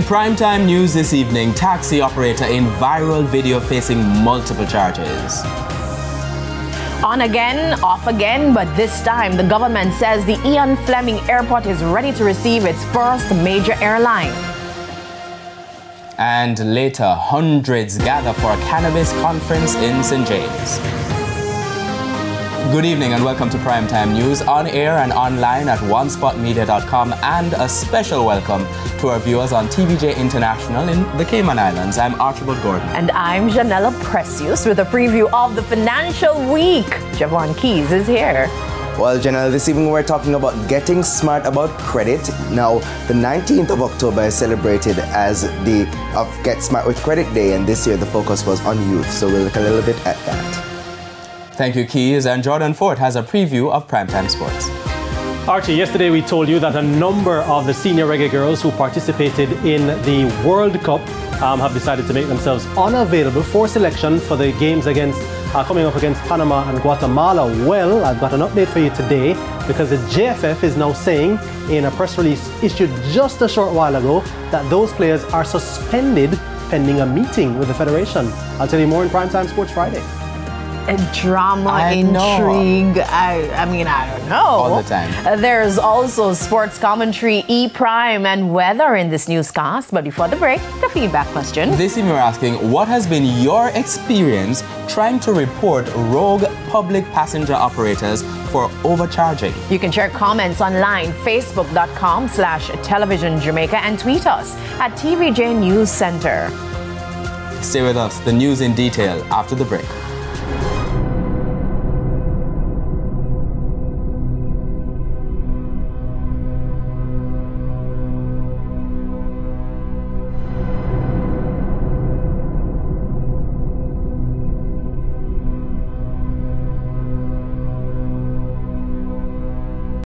primetime news this evening, taxi operator in viral video facing multiple charges. On again, off again, but this time the government says the Ian Fleming Airport is ready to receive its first major airline. And later, hundreds gather for a cannabis conference in St. James. Good evening and welcome to Primetime News, on air and online at onespotmedia.com, and a special welcome to our viewers on TVJ International in the Cayman Islands. I'm Archibald Gordon. And I'm Janella Precious with a preview of the financial week. Javon Keys is here. Well, Janelle, this evening we're talking about getting smart about credit. Now, the 19th of October is celebrated as the Get Smart with Credit Day, and this year the focus was on youth, so we'll look a little bit at that. Thank you, Keys. And Jordan Fort has a preview of Primetime Sports. Archie, yesterday we told you that a number of the senior reggae girls who participated in the World Cup have decided to make themselves unavailable for selection for the games coming up against Panama and Guatemala. Well, I've got an update for you today because the JFF is now saying in a press release issued just a short while ago that those players are suspended pending a meeting with the Federation. I'll tell you more in Primetime Sports Friday. Drama, intrigue. I mean, I don't know. All the time. There's also sports commentary, E-Prime, and weather in this newscast. But before the break, the feedback question. This evening we're asking, what has been your experience trying to report rogue public passenger operators for overcharging? You can share comments online, facebook.com/television Jamaica, and tweet us at TVJ News Center. Stay with us, the news in detail after the break.